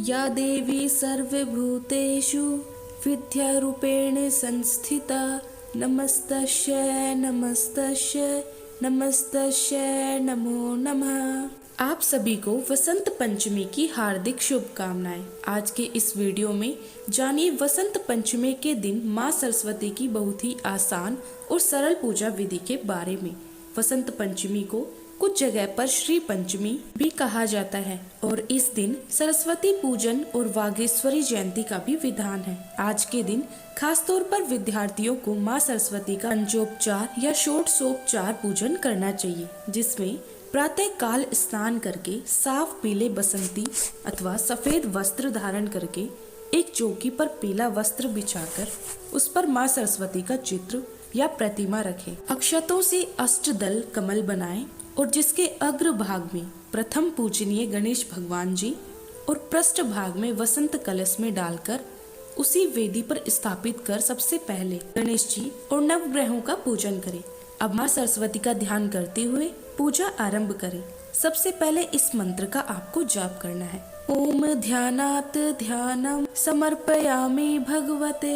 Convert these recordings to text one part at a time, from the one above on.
या देवी सर्वभूतेषु विद्यारूपेण संस्थिता नमस्तस्यै नमस्तस्यै नमस्तस्यै नमो नमः। आप सभी को वसंत पंचमी की हार्दिक शुभकामनाएं। आज के इस वीडियो में जानिए वसंत पंचमी के दिन माँ सरस्वती की बहुत ही आसान और सरल पूजा विधि के बारे में। वसंत पंचमी को कुछ जगह पर श्री पंचमी भी कहा जाता है और इस दिन सरस्वती पूजन और वागेश्वरी जयंती का भी विधान है। आज के दिन खासतौर पर विद्यार्थियों को माँ सरस्वती का पंचोपचार या षोडशोपचार पूजन करना चाहिए, जिसमें प्रातः काल स्नान करके साफ पीले बसंती अथवा सफेद वस्त्र धारण करके एक चौकी पर पीला वस्त्र बिछाकर उस पर माँ सरस्वती का चित्र या प्रतिमा रखें। अक्षतों से अष्टदल कमल बनाएं और जिसके अग्र भाग में प्रथम पूजनीय गणेश भगवान जी और पृष्ठ भाग में वसंत कलश में डालकर उसी वेदी पर स्थापित कर सबसे पहले गणेश जी और नवग्रहों का पूजन करें। अब माँ सरस्वती का ध्यान करते हुए पूजा आरंभ करें। सबसे पहले इस मंत्र का आपको जाप करना है। ओम ध्यानात् ध्यानम समर्पयामि भगवते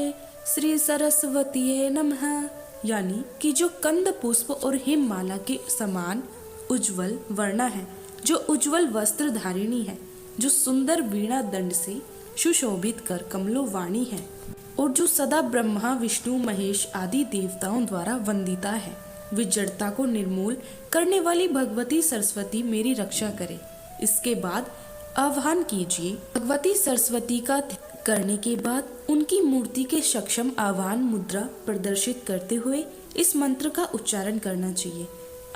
श्री सरस्वतीये नमः। यानी कि जो कंद पुष्प और हिममाला के समान उज्जवल वर्णा है, जो उज्जवल वस्त्र धारिणी है, जो सुंदर वीणा दंड से सुशोभित कर कमलो वाणी है और जो सदा ब्रह्मा विष्णु महेश आदि देवताओं द्वारा वंदिता है, विजड़ता को निर्मूल करने वाली भगवती सरस्वती मेरी रक्षा करे। इसके बाद आह्वान कीजिए। भगवती सरस्वती का करने के बाद उनकी मूर्ति के सक्षम आह्वान मुद्रा प्रदर्शित करते हुए इस मंत्र का उच्चारण करना चाहिए।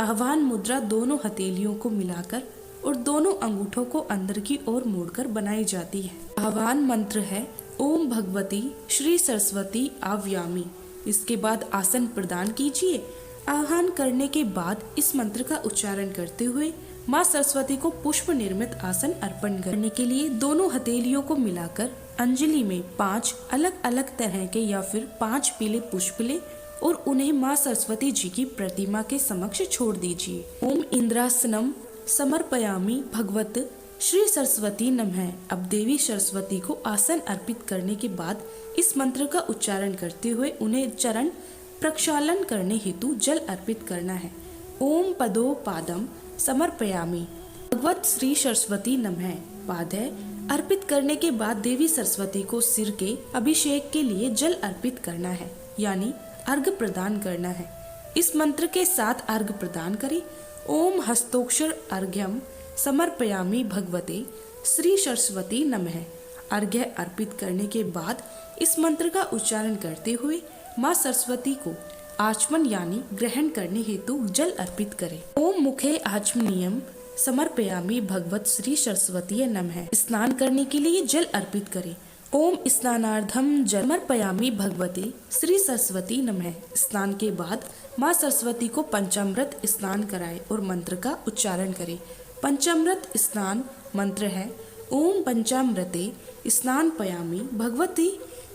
आह्वान मुद्रा दोनों हथेलियों को मिलाकर और दोनों अंगूठों को अंदर की ओर मोड़कर बनाई जाती है। आह्वान मंत्र है ओम भगवती श्री सरस्वती आव्यामी। इसके बाद आसन प्रदान कीजिए। आह्वान करने के बाद इस मंत्र का उच्चारण करते हुए माँ सरस्वती को पुष्प निर्मित आसन अर्पण करने के लिए दोनों हथेलियों को मिलाकर अंजलि में 5 अलग अलग तरह के या फिर 5 पीले पुष्प ले और उन्हें माँ सरस्वती जी की प्रतिमा के समक्ष छोड़ दीजिए। ओम इंद्रासनम समर्पयामि भगवत श्री सरस्वती नमः। अब देवी सरस्वती को आसन अर्पित करने के बाद इस मंत्र का उच्चारण करते हुए उन्हें चरण प्रक्षालन करने हेतु जल अर्पित करना है। ओम पदो पादम समर्पयामि भगवत श्री सरस्वती नमः। पादय अर्पित करने के बाद देवी सरस्वती को सिर के अभिषेक के लिए जल अर्पित करना है, यानी अर्घ प्रदान करना है। इस मंत्र के साथ अर्घ प्रदान करें। ओम हस्तोक्षर अर्घ्यम समर्पयामि भगवते श्री सरस्वती नमः। अर्घ्य अर्पित करने के बाद इस मंत्र का उच्चारण करते हुए माँ सरस्वती को आचमन यानी ग्रहण करने हेतु जल अर्पित करें। ओम मुखे आचमनीयम समर्पयामि भगवत श्री सरस्वती नमः। स्नान करने के लिए जल अर्पित करें। ओम स्नानार्धम जल समर्पयामि भगवते श्री सरस्वती नमः। स्नान के बाद माँ सरस्वती को पंचामृत स्नान कराएं और मंत्र का उच्चारण करें। पंचामृत स्नान मंत्र है ओम पंचामृते स्नानपयामि भगवती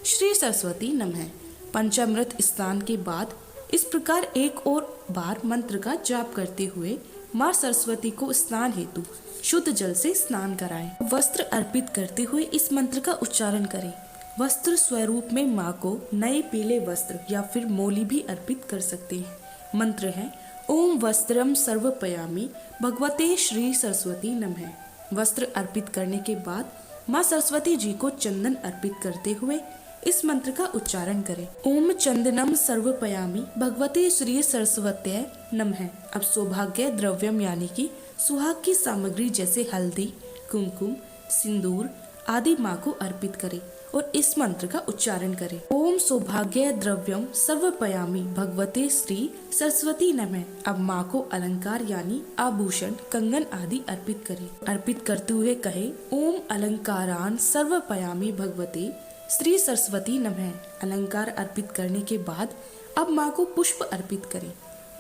श्री सरस्वती नमः। पंचामृत स्नान के बाद इस प्रकार एक और बार मंत्र का जाप करते हुए माँ सरस्वती को स्नान हेतु शुद्ध जल से स्नान कराएं। वस्त्र अर्पित करते हुए इस मंत्र का उच्चारण करें। वस्त्र स्वरूप में माँ को नए पीले वस्त्र या फिर मोली भी अर्पित कर सकते हैं। मंत्र है ओम वस्त्रम सर्वपयामि भगवते श्री सरस्वती नमः। वस्त्र अर्पित करने के बाद माँ सरस्वती जी को चंदन अर्पित करते हुए इस मंत्र का उच्चारण करें। ओम चंदनम सर्वपयामि भगवते श्री सरस्वत्यै नमः। अब सौभाग्य द्रव्यम यानी कि सुहाग की सामग्री जैसे हल्दी, कुमकुम, सिंदूर आदि माँ को अर्पित करें और इस मंत्र का उच्चारण करें। ओम सौभाग्य द्रव्यम सर्वपयामि भगवते श्री सरस्वती नमः। अब माँ को अलंकार यानी आभूषण, कंगन आदि अर्पित करें। अर्पित करते हुए कहे ओम अलंकारान सर्वपयामि भगवते श्री सरस्वती नमः। अलंकार अर्पित करने के बाद अब माँ को पुष्प अर्पित करें।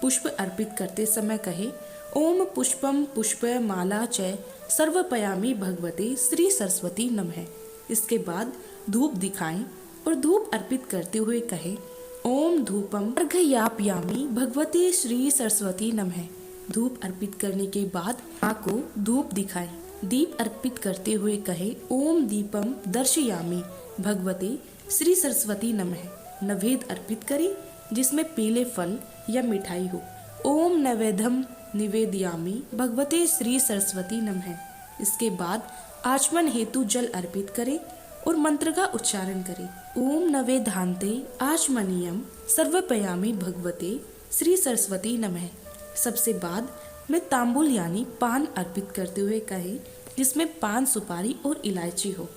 पुष्प अर्पित करते समय कहे ओम पुष्पम पुष्प माला च सर्वपयामि भगवते श्री सरस्वती नमः। इसके बाद धूप दिखाएं और धूप अर्पित करते हुए कहे ओम धूपम अर्घयापयामि भगवते श्री सरस्वती नमः। धूप अर्पित करने के बाद माँ को धूप दिखाएं दीप अर्पित करते हुए कहे ओम दीपम दर्शयामि भगवते श्री सरस्वती नमः। नवेद अर्पित करें जिसमें पीले फल या मिठाई हो। ओम नैवेद्यम निवेदयामि भगवते श्री सरस्वती नमः। इसके बाद आचमन हेतु जल अर्पित करें और मंत्र का उच्चारण करें। ओम नवेधान्ते आचमनीयम सर्वपयामि भगवते श्री सरस्वती नमः। सबसे बाद में तांबुल यानी पान अर्पित करते हुए कहे जिसमें पान सुपारी और इलायची हो।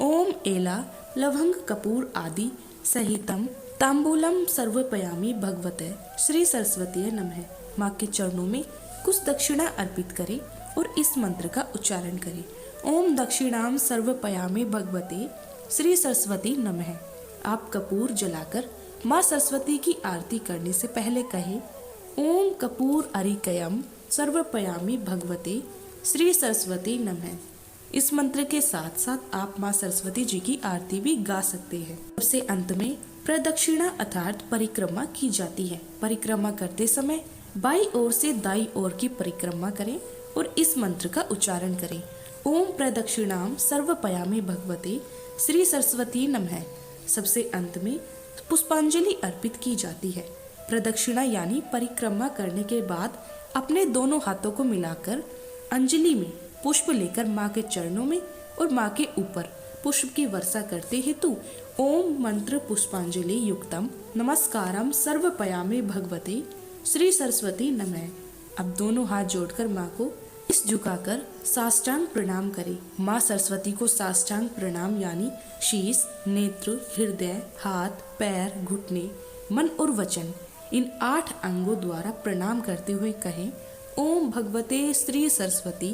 ओम एला लवंग कपूर आदि सहितम तांबूलम सर्वपयामि भगवते श्री सरस्वती नमः। माँ के चरणों में कुछ दक्षिणा अर्पित करें और इस मंत्र का उच्चारण करें। ओम दक्षिणाम सर्वपयामि भगवते श्री सरस्वती नमः। आप कपूर जलाकर माँ सरस्वती की आरती करने से पहले कहे ओम कपूर अरिकयम सर्वपयामि भगवते श्री सरस्वती नमः। इस मंत्र के साथ साथ आप माँ सरस्वती जी की आरती भी गा सकते हैं। सबसे अंत में प्रदक्षिणा अर्थात परिक्रमा की जाती है। परिक्रमा करते समय बाई ओर से दाई ओर की परिक्रमा करें और इस मंत्र का उच्चारण करें। ओम प्रदक्षिणाम सर्वपयामि भगवते श्री सरस्वती नमः। सबसे अंत में पुष्पांजलि अर्पित की जाती है। प्रदक्षिणा यानी परिक्रमा करने के बाद अपने दोनों हाथों को मिलाकर अंजलि में पुष्प लेकर माँ के चरणों में और माँ के ऊपर पुष्प की वर्षा करते हेतु ओम मंत्र पुष्पांजलि युक्तम नमस्कारम सर्वपयामि भगवते श्री सरस्वती नमः। अब दोनों हाथ जोड़कर माँ को इस झुकाकर साष्टांग प्रणाम करें। माँ सरस्वती को साष्टांग प्रणाम यानी शीश, नेत्र, हृदय, हाथ, पैर, घुटने, मन और वचन इन 8 अंगों द्वारा प्रणाम करते हुए कहें ओम भगवते श्री सरस्वती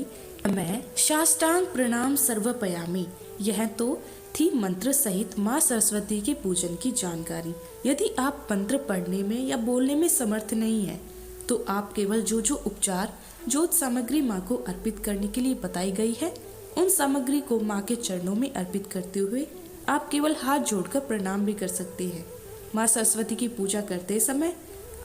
मैं साष्टांग प्रणाम सर्वपयामि। यह तो थी मंत्र सहित माँ सरस्वती के पूजन की जानकारी। यदि आप मंत्र पढ़ने में या बोलने में समर्थ नहीं है तो आप केवल जो उपचार जोत सामग्री माँ को अर्पित करने के लिए बताई गई है उन सामग्री को माँ के चरणों में अर्पित करते हुए आप केवल हाथ जोड़कर प्रणाम भी कर सकते हैं। माँ सरस्वती की पूजा करते समय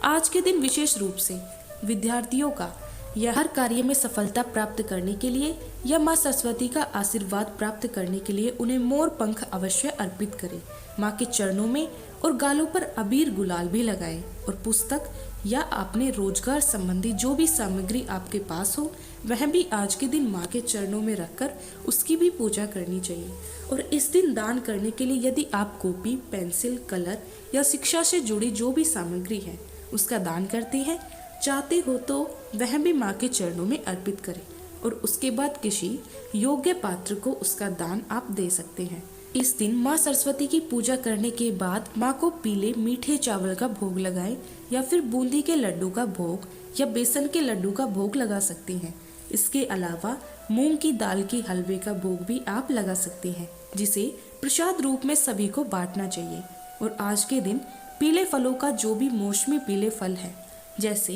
आज के दिन विशेष रूप से विद्यार्थियों का या हर कार्य में सफलता प्राप्त करने के लिए या माँ सरस्वती का आशीर्वाद प्राप्त करने के लिए उन्हें मोर पंख अवश्य अर्पित करें। माँ के चरणों में और गालों पर अबीर गुलाल भी लगाएं और पुस्तक या अपने रोजगार संबंधी जो भी सामग्री आपके पास हो वह भी आज के दिन माँ के चरणों में रखकर उसकी भी पूजा करनी चाहिए। और इस दिन दान करने के लिए यदि आप कॉपी, पेंसिल, कलर या शिक्षा से जुड़ी जो भी सामग्री है उसका दान करते हैं चाहते हो तो वह भी माँ के चरणों में अर्पित करें और उसके बाद किसी योग्य पात्र को उसका दान आप दे सकते हैं। इस दिन माँ सरस्वती की पूजा करने के बाद माँ को पीले मीठे चावल का भोग लगाएं या फिर बूंदी के लड्डू का भोग या बेसन के लड्डू का भोग लगा सकते हैं। इसके अलावा मूंग की दाल के हलवे का भोग भी आप लगा सकते हैं जिसे प्रसाद रूप में सभी को बांटना चाहिए। और आज के दिन पीले फलों का जो भी मौसमी पीले फल है जैसे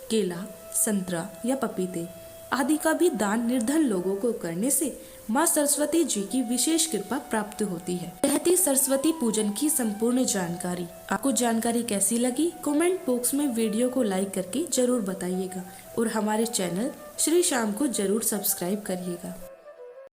केला, संतरा या पपीते आदि का भी दान निर्धन लोगों को करने से माँ सरस्वती जी की विशेष कृपा प्राप्त होती है। यह थी सरस्वती पूजन की संपूर्ण जानकारी। आपको जानकारी कैसी लगी कमेंट बॉक्स में वीडियो को लाइक करके जरूर बताइएगा और हमारे चैनल श्री श्याम को जरूर सब्सक्राइब करिएगा।